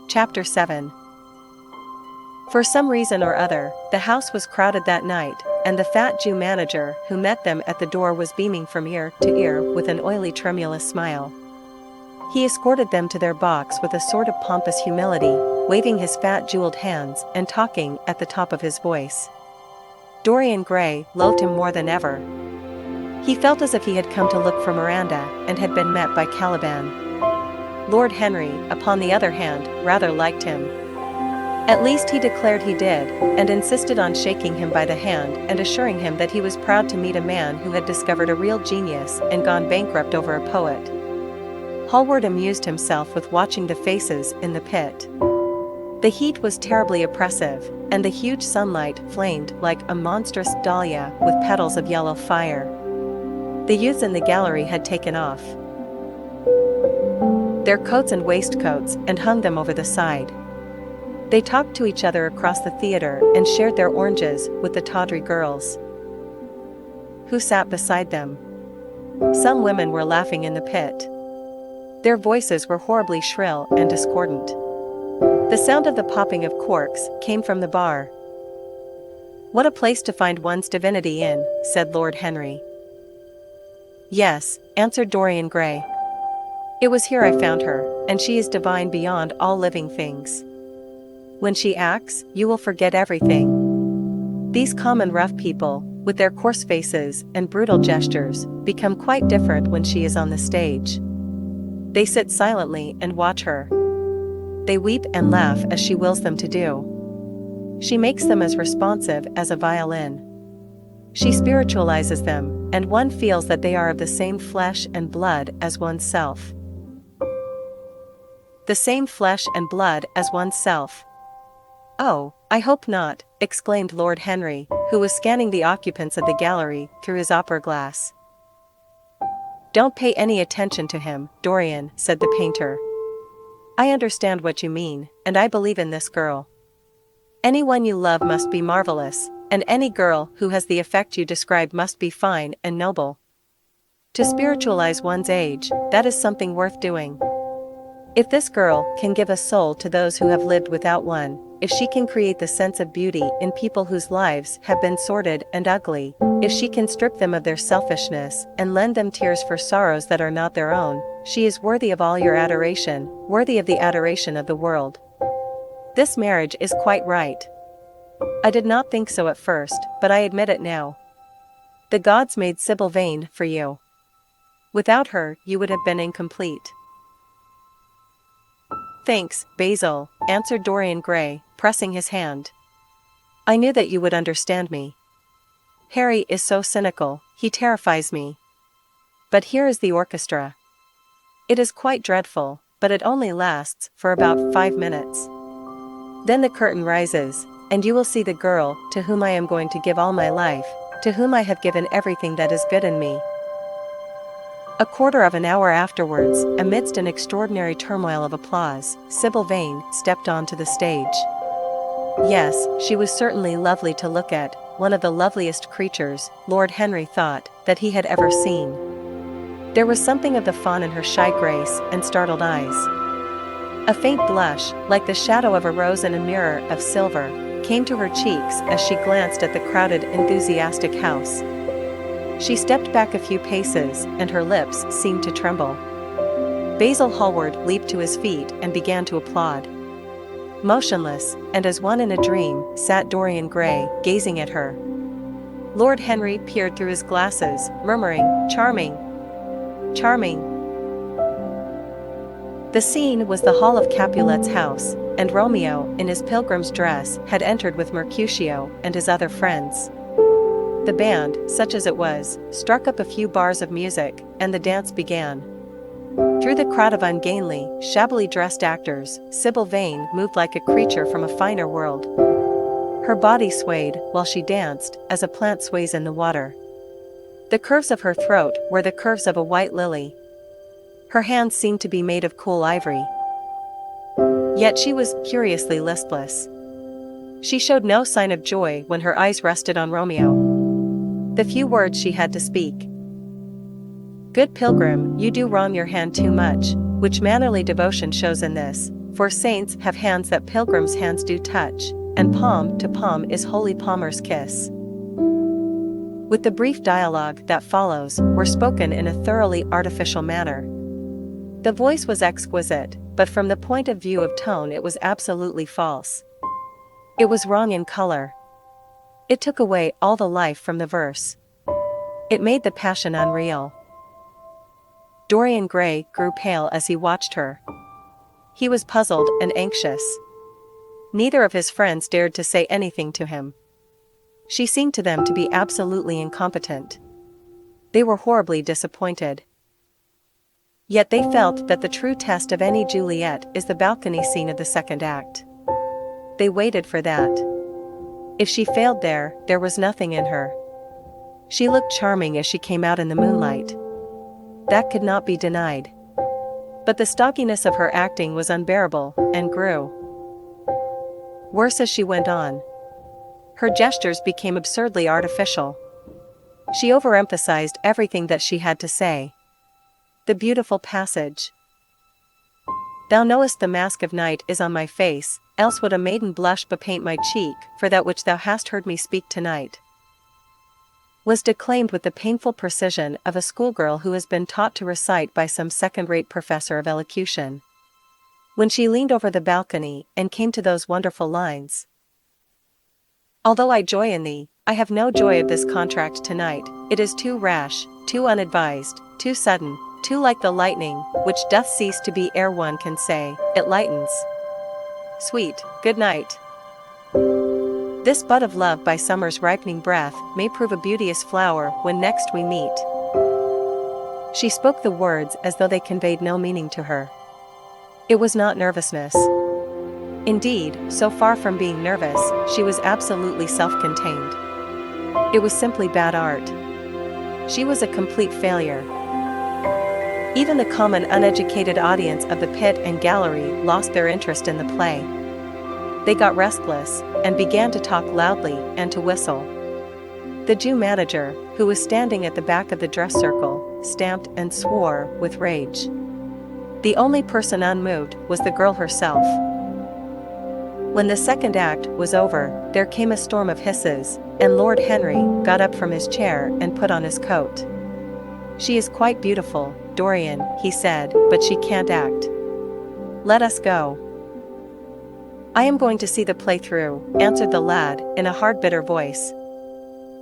Chapter 7. For some reason or other, the house was crowded that night, and the fat Jew manager who met them at the door was beaming from ear to ear with an oily tremulous smile. He escorted them to their box with a sort of pompous humility, waving his fat jeweled hands and talking at the top of his voice. Dorian Gray loathed him more than ever. He felt as if he had come to look for Miranda and had been met by Caliban. Lord Henry, upon the other hand, rather liked him. At least he declared he did, and insisted on shaking him by the hand and assuring him that he was proud to meet a man who had discovered a real genius and gone bankrupt over a poet. Hallward amused himself with watching the faces in the pit. The heat was terribly oppressive, and the huge sunlight flamed like a monstrous dahlia with petals of yellow fire. The youths in the gallery had taken off their coats and waistcoats and hung them over the side. They talked to each other across the theater and shared their oranges with the tawdry girls who sat beside them. Some women were laughing in the pit. Their voices were horribly shrill and discordant. The sound of the popping of corks came from the bar. "What a place to find one's divinity in," said Lord Henry. "Yes," answered Dorian Gray. "It was here I found her, and she is divine beyond all living things. When she acts, you will forget everything. These common rough people, with their coarse faces and brutal gestures, become quite different when she is on the stage. They sit silently and watch her. They weep and laugh as she wills them to do. She makes them as responsive as a violin. She spiritualizes them, and one feels that they are of the same flesh and blood as oneself. The same flesh and blood as oneself." "Oh, I hope not," exclaimed Lord Henry, who was scanning the occupants of the gallery through his opera glass. "Don't pay any attention to him, Dorian," said the painter. "I understand what you mean, and I believe in this girl. Anyone you love must be marvelous, and any girl who has the effect you describe must be fine and noble. To spiritualize one's age, that is something worth doing. If this girl can give a soul to those who have lived without one, if she can create the sense of beauty in people whose lives have been sordid and ugly, if she can strip them of their selfishness and lend them tears for sorrows that are not their own, she is worthy of all your adoration, worthy of the adoration of the world. This marriage is quite right. I did not think so at first, but I admit it now. The gods made Sybil Vane for you. Without her, you would have been incomplete." "Thanks, Basil," answered Dorian Gray, pressing his hand. "I knew that you would understand me. Harry is so cynical, he terrifies me. But here is the orchestra. It is quite dreadful, but it only lasts for about 5 minutes. Then the curtain rises, and you will see the girl to whom I am going to give all my life, to whom I have given everything that is good in me." A quarter of an hour afterwards, amidst an extraordinary turmoil of applause, Sybil Vane stepped onto the stage. Yes, she was certainly lovely to look at, one of the loveliest creatures, Lord Henry thought, that he had ever seen. There was something of the fawn in her shy grace and startled eyes. A faint blush, like the shadow of a rose in a mirror of silver, came to her cheeks as she glanced at the crowded, enthusiastic house. She stepped back a few paces, and her lips seemed to tremble. Basil Hallward leaped to his feet and began to applaud. Motionless, and as one in a dream, sat Dorian Gray, gazing at her. Lord Henry peered through his glasses, murmuring, "Charming! Charming!" The scene was the hall of Capulet's house, and Romeo, in his pilgrim's dress, had entered with Mercutio and his other friends. The band, such as it was, struck up a few bars of music, and the dance began. Through the crowd of ungainly, shabbily dressed actors, Sybil Vane moved like a creature from a finer world. Her body swayed while she danced, as a plant sways in the water. The curves of her throat were the curves of a white lily. Her hands seemed to be made of cool ivory. Yet she was curiously listless. She showed no sign of joy when her eyes rested on Romeo. The few words she had to speak. "Good pilgrim, you do wrong your hand too much, which mannerly devotion shows in this, For saints have hands that pilgrims' hands do touch, and palm to palm is holy palmer's kiss. With the brief dialogue that follows, were spoken in a thoroughly artificial manner. The voice was exquisite, but from the point of view of tone it was absolutely false. It was wrong in color. It took away all the life from the verse. It made the passion unreal. Dorian Gray grew pale as he watched her. He was puzzled and anxious. Neither of his friends dared to say anything to him. She seemed to them to be absolutely incompetent. They were horribly disappointed. Yet they felt that the true test of any Juliet is the balcony scene of the second act. They waited for that. If she failed there was nothing in her. She looked charming as she came out in the moonlight. That could not be denied. But the stockiness of her acting was unbearable, and grew worse as she went on. Her gestures became absurdly artificial. She overemphasized everything that she had to say. The beautiful passage. Thou knowest the mask of night is on my face, else would a maiden blush bepaint my cheek, for that which thou hast heard me speak tonight, was declaimed with the painful precision of a schoolgirl who has been taught to recite by some second-rate professor of elocution. When she leaned over the balcony and came to those wonderful lines, although I joy in thee, I have no joy of this contract tonight, it is too rash, too unadvised, too sudden, too like the lightning, which doth cease to be ere one can say, it lightens. Sweet, good night. This bud of love by summer's ripening breath may prove a beauteous flower when next we meet. She spoke the words as though they conveyed no meaning to her. It was not nervousness. Indeed, so far from being nervous, she was absolutely self-contained. It was simply bad art. She was a complete failure. Even the common uneducated audience of the pit and gallery lost their interest in the play. They got restless, and began to talk loudly and to whistle. The Jew manager, who was standing at the back of the dress circle, stamped and swore with rage. The only person unmoved was the girl herself. When the second act was over, there came a storm of hisses, and Lord Henry got up from his chair and put on his coat. She is quite beautiful, Dorian, he said, but she can't act. Let us go. I am going to see the play through, answered the lad, in a hard bitter voice.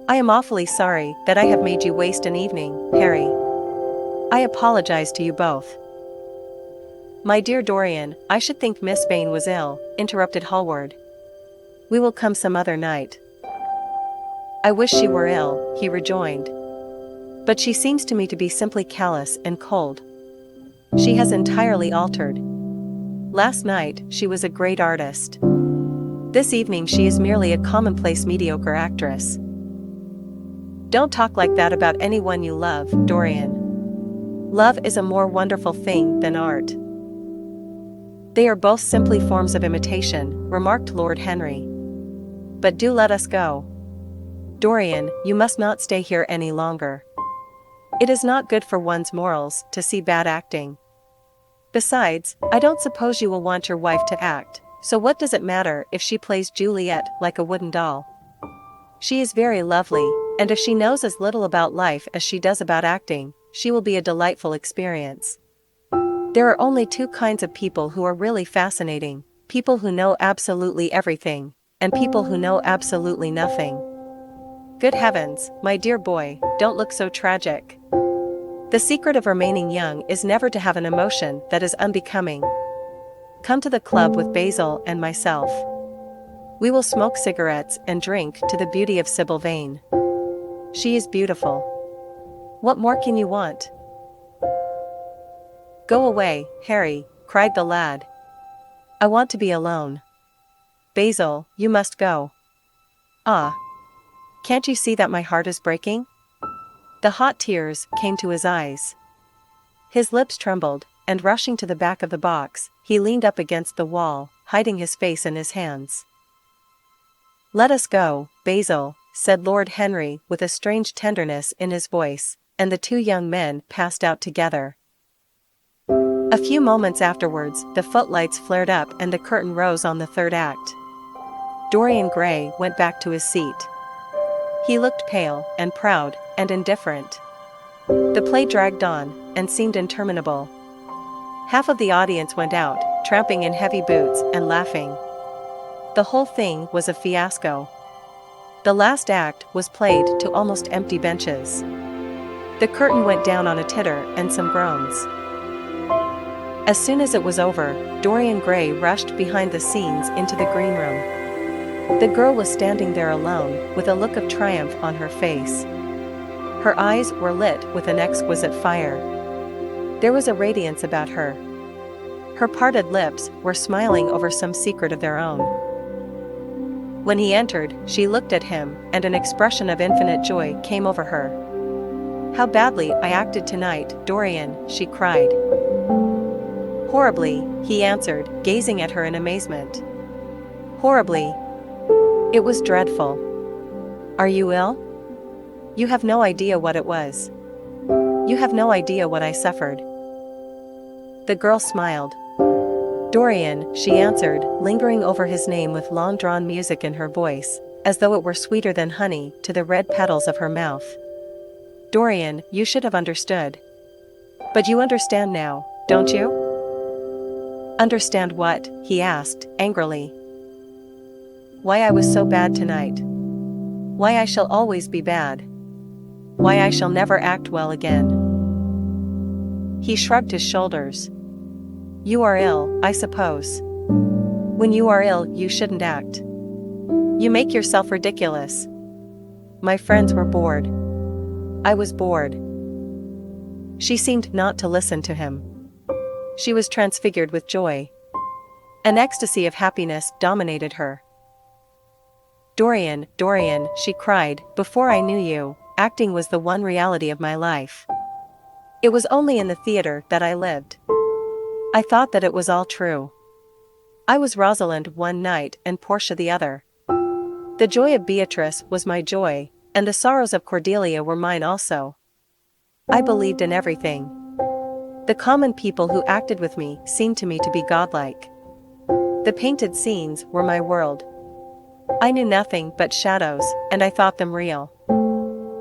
I am awfully sorry that I have made you waste an evening, Harry. I apologize to you both. My dear Dorian, I should think Miss Vane was ill, interrupted Hallward. We will come some other night. I wish she were ill, he rejoined. But she seems to me to be simply callous and cold. She has entirely altered. Last night, she was a great artist. This evening she is merely a commonplace mediocre actress. Don't talk like that about anyone you love, Dorian. Love is a more wonderful thing than art. They are both simply forms of imitation, remarked Lord Henry. But do let us go. Dorian, you must not stay here any longer. It is not good for one's morals to see bad acting. Besides, I don't suppose you will want your wife to act, so what does it matter if she plays Juliet like a wooden doll? She is very lovely, and if she knows as little about life as she does about acting, she will be a delightful experience. There are only two kinds of people who are really fascinating, people who know absolutely everything, and people who know absolutely nothing. Good heavens, my dear boy, don't look so tragic. The secret of remaining young is never to have an emotion that is unbecoming. Come to the club with Basil and myself. We will smoke cigarettes and drink to the beauty of Sybil Vane. She is beautiful. What more can you want? Go away, Harry, cried the lad. I want to be alone. Basil, you must go. Ah. Can't you see that my heart is breaking? The hot tears came to his eyes. His lips trembled, and rushing to the back of the box, he leaned up against the wall, hiding his face in his hands. Let us go, Basil, said Lord Henry with a strange tenderness in his voice, and the two young men passed out together. A few moments afterwards, the footlights flared up and the curtain rose on the third act. Dorian Gray went back to his seat. He looked pale, and proud, and indifferent. The play dragged on, and seemed interminable. Half of the audience went out, tramping in heavy boots and laughing. The whole thing was a fiasco. The last act was played to almost empty benches. The curtain went down on a titter and some groans. As soon as it was over, Dorian Gray rushed behind the scenes into the green room. The girl was standing there alone, with a look of triumph on her face. Her eyes were lit with an exquisite fire. There was a radiance about her. Her parted lips were smiling over some secret of their own. When he entered, she looked at him, and an expression of infinite joy came over her. "How badly I acted tonight, Dorian," she cried. "Horribly," he answered, gazing at her in amazement. "Horribly. It was dreadful. Are you ill? You have no idea what it was. You have no idea what I suffered." The girl smiled. "Dorian," she answered, lingering over his name with long-drawn music in her voice, as though it were sweeter than honey to the red petals of her mouth. "Dorian, you should have understood. But you understand now, don't you?" "Understand what?" he asked, angrily. "Why I was so bad tonight. Why I shall always be bad. Why I shall never act well again." He shrugged his shoulders. "You are ill, I suppose. When you are ill, you shouldn't act. You make yourself ridiculous. My friends were bored. I was bored." She seemed not to listen to him. She was transfigured with joy. An ecstasy of happiness dominated her. "Dorian, Dorian," she cried, "before I knew you, acting was the one reality of my life. It was only in the theater that I lived. I thought that it was all true. I was Rosalind one night and Portia the other. The joy of Beatrice was my joy, and the sorrows of Cordelia were mine also. I believed in everything. The common people who acted with me seemed to me to be godlike. The painted scenes were my world. I knew nothing but shadows, and I thought them real.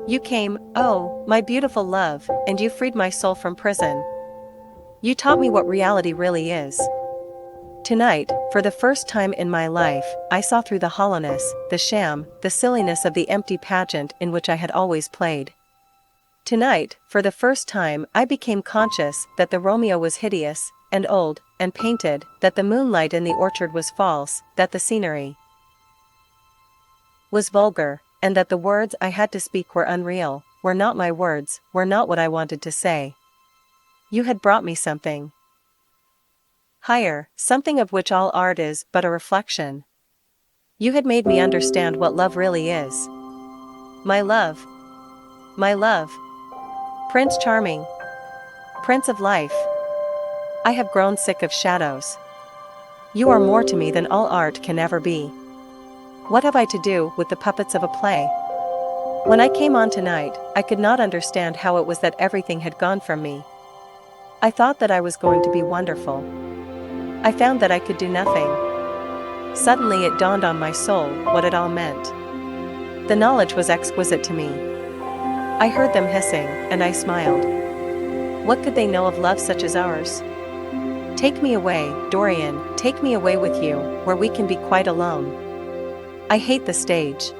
You came, oh, my beautiful love, and you freed my soul from prison. You taught me what reality really is. Tonight, for the first time in my life, I saw through the hollowness, the sham, the silliness of the empty pageant in which I had always played. Tonight, for the first time, I became conscious that the Romeo was hideous, and old, and painted, that the moonlight in the orchard was false, that the scenery was vulgar, and that the words I had to speak were unreal, were not my words, were not what I wanted to say. You had brought me something higher, something of which all art is but a reflection. You had made me understand what love really is. My love. My love. Prince Charming. Prince of life. I have grown sick of shadows. You are more to me than all art can ever be. What have I to do with the puppets of a play? When I came on tonight, I could not understand how it was that everything had gone from me. I thought that I was going to be wonderful. I found that I could do nothing. Suddenly it dawned on my soul what it all meant. The knowledge was exquisite to me. I heard them hissing, and I smiled. What could they know of love such as ours? Take me away, Dorian, take me away with you, where we can be quite alone. I hate the stage.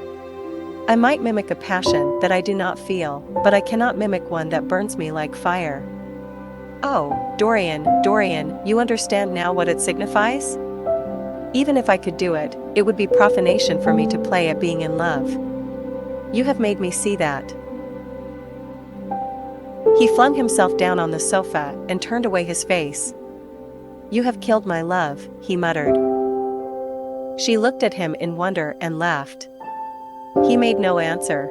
I might mimic a passion that I do not feel, but I cannot mimic one that burns me like fire. Oh, Dorian, Dorian, you understand now what it signifies? Even if I could do it, it would be profanation for me to play at being in love. You have made me see that. He flung himself down on the sofa and turned away his face. You have killed my love, he muttered. She looked at him in wonder and laughed. He made no answer.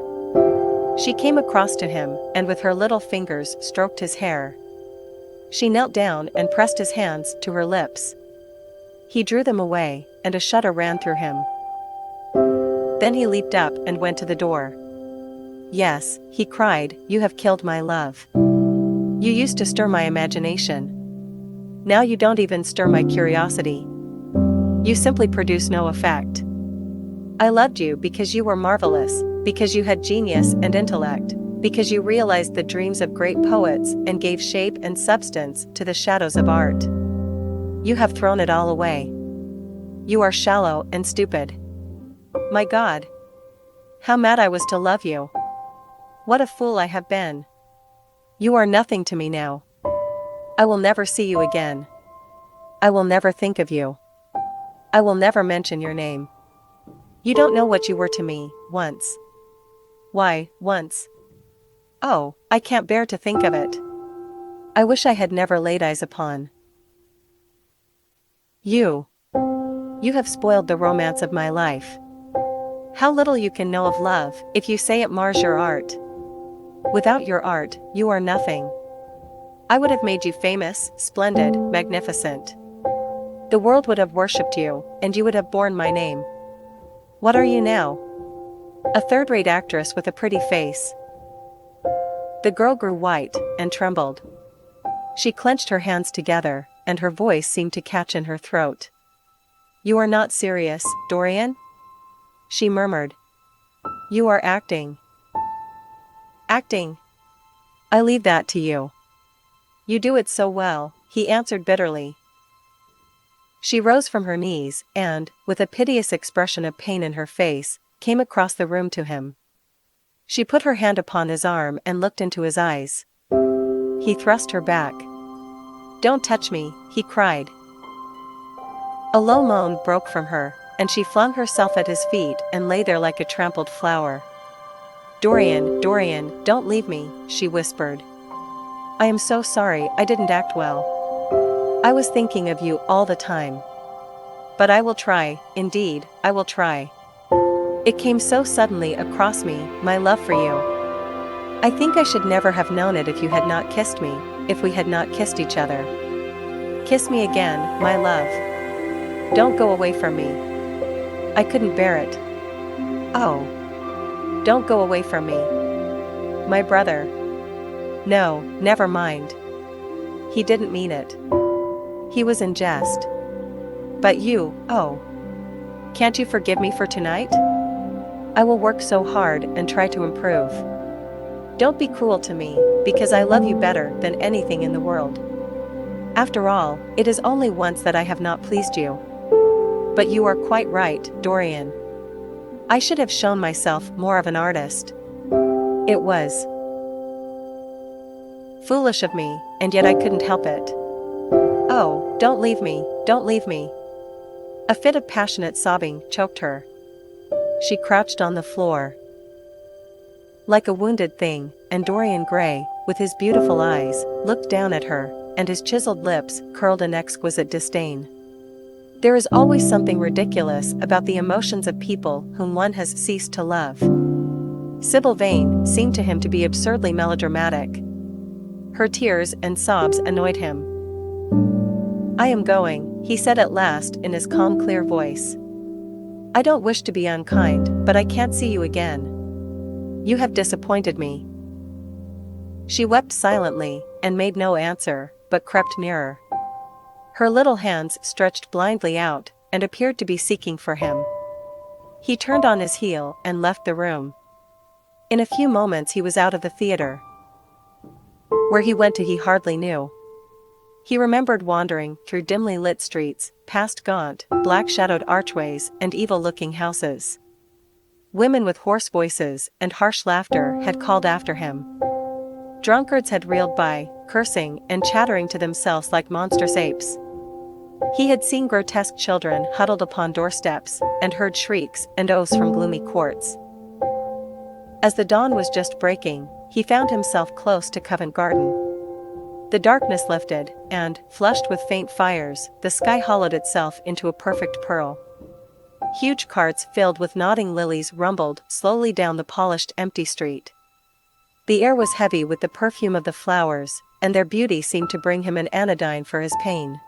She came across to him, and with her little fingers stroked his hair. She knelt down and pressed his hands to her lips. He drew them away, and a shudder ran through him. Then he leaped up and went to the door. Yes, he cried, you have killed my love. You used to stir my imagination. Now you don't even stir my curiosity. You simply produce no effect. I loved you because you were marvelous, because you had genius and intellect, because you realized the dreams of great poets and gave shape and substance to the shadows of art. You have thrown it all away. You are shallow and stupid. My God! How mad I was to love you! What a fool I have been! You are nothing to me now. I will never see you again. I will never think of you. I will never mention your name. You don't know what you were to me, once. Why, once? Oh, I can't bear to think of it. I wish I had never laid eyes upon you. You have spoiled the romance of my life. How little you can know of love, if you say it mars your art. Without your art, you are nothing. I would have made you famous, splendid, magnificent. The world would have worshipped you, and you would have borne my name. What are you now? A third-rate actress with a pretty face. The girl grew white, and trembled. She clenched her hands together, and her voice seemed to catch in her throat. You are not serious, Dorian? She murmured. You are acting. Acting? I leave that to you. You do it so well, he answered bitterly. She rose from her knees and, with a piteous expression of pain in her face, came across the room to him. She put her hand upon his arm and looked into his eyes. He thrust her back. Don't touch me, he cried. A low moan broke from her, and she flung herself at his feet and lay there like a trampled flower. Dorian, Dorian, don't leave me, she whispered. I am so sorry I didn't act well. I was thinking of you all the time. But I will try, indeed, I will try. It came so suddenly across me, my love for you. I think I should never have known it if you had not kissed me, if we had not kissed each other. Kiss me again, my love. Don't go away from me. I couldn't bear it. Oh. Don't go away from me. My brother. No, never mind. He didn't mean it. He was in jest. But you, oh. Can't you forgive me for tonight? I will work so hard and try to improve. Don't be cruel to me, because I love you better than anything in the world. After all, it is only once that I have not pleased you. But you are quite right, Dorian. I should have shown myself more of an artist. It was foolish of me, and yet I couldn't help it. Oh, don't leave me, don't leave me. A fit of passionate sobbing choked her. She crouched on the floor like a wounded thing, and Dorian Gray, with his beautiful eyes, looked down at her, and his chiseled lips curled in exquisite disdain. There is always something ridiculous about the emotions of people whom one has ceased to love. Sybil Vane seemed to him to be absurdly melodramatic. Her tears and sobs annoyed him. I am going, he said at last in his calm, clear voice. I don't wish to be unkind, but I can't see you again. You have disappointed me. She wept silently, and made no answer, but crept nearer. Her little hands stretched blindly out, and appeared to be seeking for him. He turned on his heel and left the room. In a few moments he was out of the theater. Where he went to he hardly knew. He remembered wandering through dimly lit streets, past gaunt, black-shadowed archways and evil-looking houses. Women with hoarse voices and harsh laughter had called after him. Drunkards had reeled by, cursing and chattering to themselves like monstrous apes. He had seen grotesque children huddled upon doorsteps, and heard shrieks and oaths from gloomy courts. As the dawn was just breaking, he found himself close to Covent Garden. The darkness lifted, and, flushed with faint fires, the sky hollowed itself into a perfect pearl. Huge carts filled with nodding lilies rumbled slowly down the polished empty street. The air was heavy with the perfume of the flowers, and their beauty seemed to bring him an anodyne for his pain.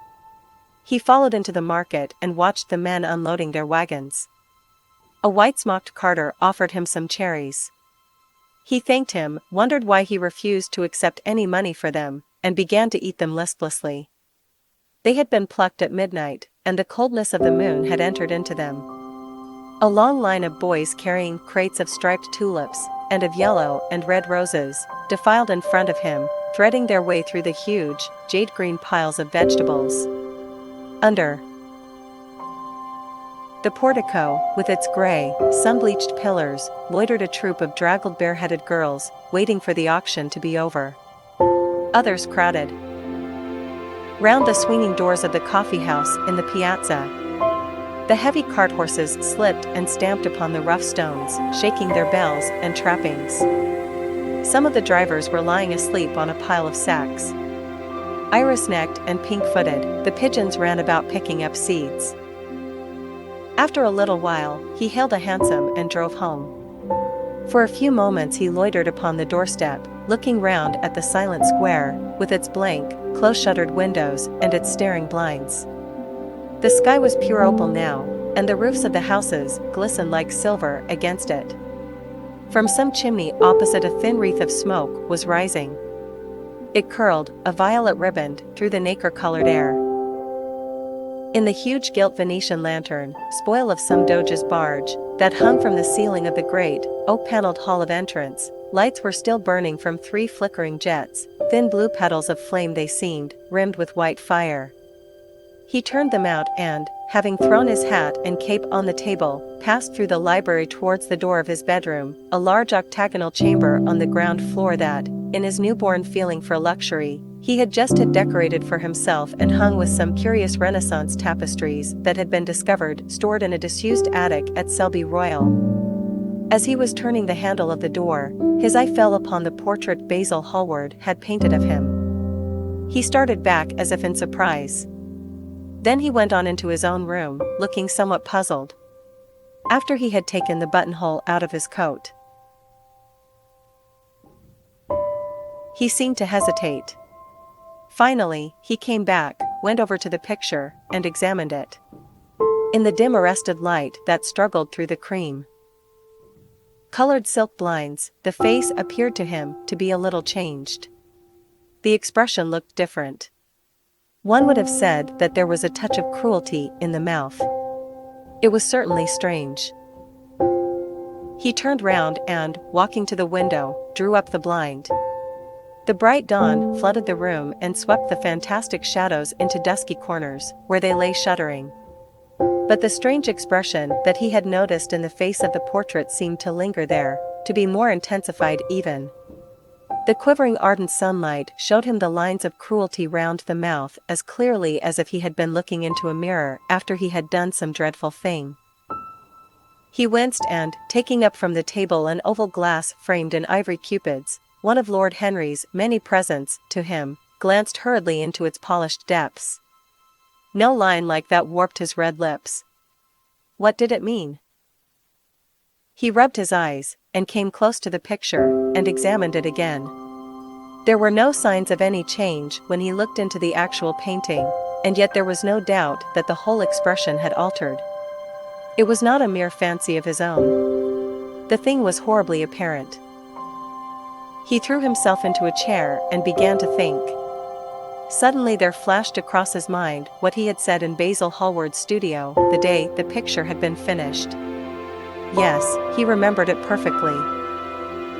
He followed into the market and watched the men unloading their wagons. A white-smocked carter offered him some cherries. He thanked him, wondered why he refused to accept any money for them, and began to eat them listlessly. They had been plucked at midnight, and the coldness of the moon had entered into them. A long line of boys carrying crates of striped tulips, and of yellow and red roses, defiled in front of him, threading their way through the huge, jade-green piles of vegetables. Under the portico, with its gray, sun-bleached pillars, loitered a troop of draggled bareheaded girls, waiting for the auction to be over. Others crowded round the swinging doors of the coffee house in the piazza. The heavy cart horses slipped and stamped upon the rough stones, shaking their bells and trappings. Some of the drivers were lying asleep on a pile of sacks. Iris-necked and pink-footed, the pigeons ran about picking up seeds. After a little while, he hailed a hansom and drove home. For a few moments he loitered upon the doorstep, looking round at the silent square, with its blank, close-shuttered windows and its staring blinds. The sky was pure opal now, and the roofs of the houses glistened like silver against it. From some chimney opposite a thin wreath of smoke was rising. It curled, a violet riband, through the nacre-colored air. In the huge gilt Venetian lantern, spoil of some doge's barge, that hung from the ceiling of the great, oak-paneled hall of entrance, lights were still burning from 3 flickering jets, thin blue petals of flame they seemed, rimmed with white fire. He turned them out and, having thrown his hat and cape on the table, passed through the library towards the door of his bedroom, a large octagonal chamber on the ground floor that, in his newborn feeling for luxury, he had just had decorated for himself and hung with some curious Renaissance tapestries that had been discovered stored in a disused attic at Selby Royal. As he was turning the handle of the door, his eye fell upon the portrait Basil Hallward had painted of him. He started back as if in surprise. Then he went on into his own room, looking somewhat puzzled. After he had taken the buttonhole out of his coat, he seemed to hesitate. Finally, he came back, went over to the picture, and examined it. In the dim arrested light that struggled through the cream colored silk blinds, the face appeared to him to be a little changed. The expression looked different. One would have said that there was a touch of cruelty in the mouth. It was certainly strange. He turned round and, walking to the window, drew up the blind. The bright dawn flooded the room and swept the fantastic shadows into dusky corners, where they lay shuddering. But the strange expression that he had noticed in the face of the portrait seemed to linger there, to be more intensified even. The quivering ardent sunlight showed him the lines of cruelty round the mouth as clearly as if he had been looking into a mirror after he had done some dreadful thing. He winced and, taking up from the table an oval glass framed in ivory cupids, one of Lord Henry's many presents to him, glanced hurriedly into its polished depths. No line like that warped his red lips. What did it mean? He rubbed his eyes, and came close to the picture, and examined it again. There were no signs of any change when he looked into the actual painting, and yet there was no doubt that the whole expression had altered. It was not a mere fancy of his own. The thing was horribly apparent. He threw himself into a chair and began to think. Suddenly there flashed across his mind what he had said in Basil Hallward's studio the day the picture had been finished. Yes, he remembered it perfectly.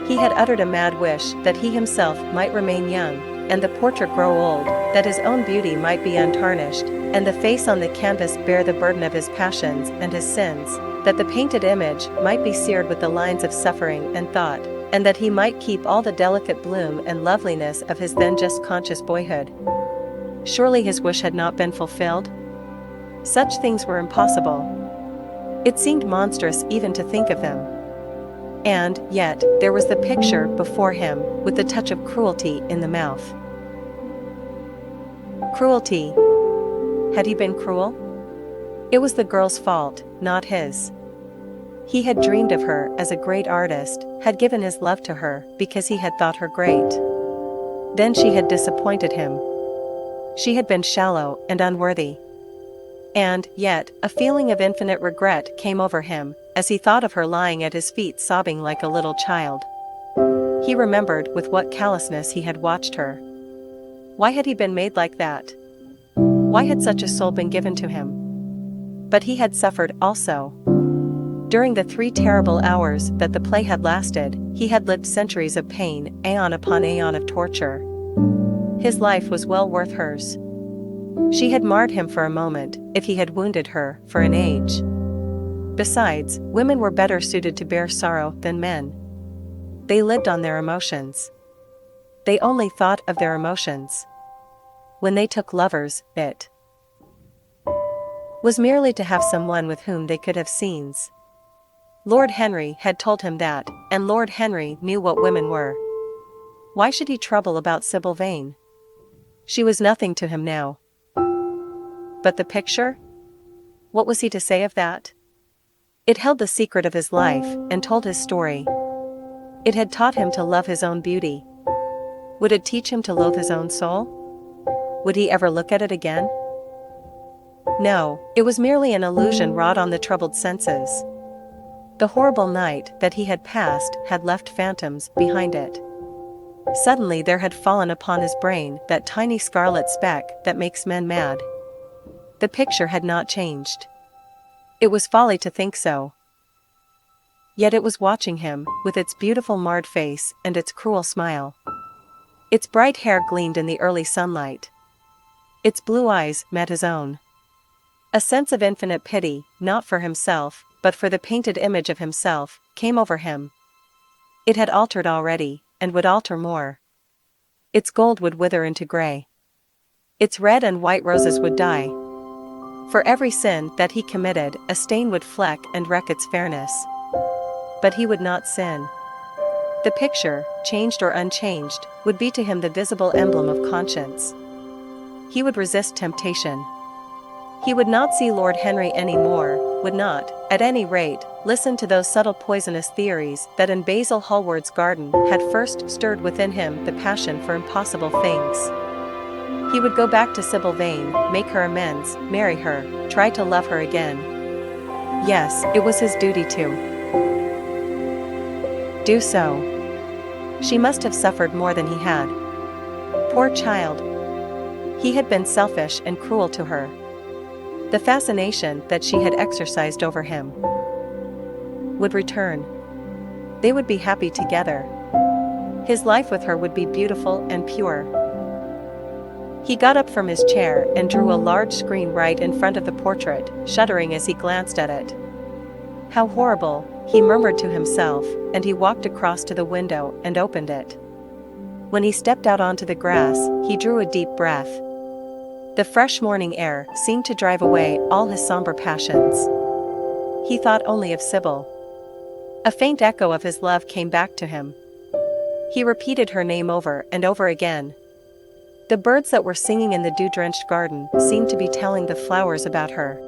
He had uttered a mad wish that he himself might remain young, and the portrait grow old, that his own beauty might be untarnished, and the face on the canvas bear the burden of his passions and his sins, that the painted image might be seared with the lines of suffering and thought, and that he might keep all the delicate bloom and loveliness of his then just conscious boyhood. Surely his wish had not been fulfilled? Such things were impossible. It seemed monstrous even to think of them. And, yet, there was the picture before him, with the touch of cruelty in the mouth. Cruelty. Had he been cruel? It was the girl's fault, not his. He had dreamed of her as a great artist, had given his love to her because he had thought her great. Then she had disappointed him. She had been shallow and unworthy. And, yet, a feeling of infinite regret came over him, as he thought of her lying at his feet sobbing like a little child. He remembered with what callousness he had watched her. Why had he been made like that? Why had such a soul been given to him? But he had suffered also. During the 3 terrible hours that the play had lasted, he had lived centuries of pain, aeon upon aeon of torture. His life was well worth hers. She had marred him for a moment, if he had wounded her, for an age. Besides, women were better suited to bear sorrow than men. They lived on their emotions. They only thought of their emotions. When they took lovers, it was merely to have someone with whom they could have scenes. Lord Henry had told him that, and Lord Henry knew what women were. Why should he trouble about Sybil Vane? She was nothing to him now. But the picture? What was he to say of that? It held the secret of his life, and told his story. It had taught him to love his own beauty. Would it teach him to loathe his own soul? Would he ever look at it again? No, it was merely an illusion wrought on the troubled senses. The horrible night that he had passed had left phantoms behind it. Suddenly there had fallen upon his brain that tiny scarlet speck that makes men mad. The picture had not changed. It was folly to think so. Yet it was watching him, with its beautiful marred face and its cruel smile. Its bright hair gleamed in the early sunlight. Its blue eyes met his own. A sense of infinite pity, not for himself, but for the painted image of himself, came over him. It had altered already, and would alter more. Its gold would wither into gray. Its red and white roses would die. For every sin that he committed, a stain would fleck and wreck its fairness. But he would not sin. The picture, changed or unchanged, would be to him the visible emblem of conscience. He would resist temptation. He would not see Lord Henry any more, would not, at any rate, listen to those subtle poisonous theories that in Basil Hallward's garden had first stirred within him the passion for impossible things. He would go back to Sybil Vane, make her amends, marry her, try to love her again. Yes, it was his duty to do so. She must have suffered more than he had. Poor child. He had been selfish and cruel to her. The fascination that she had exercised over him would return. They would be happy together. His life with her would be beautiful and pure. He got up from his chair and drew a large screen right in front of the portrait, shuddering as he glanced at it. How horrible, he murmured to himself, and he walked across to the window and opened it. When he stepped out onto the grass, he drew a deep breath. The fresh morning air seemed to drive away all his somber passions. He thought only of Sybil. A faint echo of his love came back to him. He repeated her name over and over again. The birds that were singing in the dew-drenched garden seemed to be telling the flowers about her.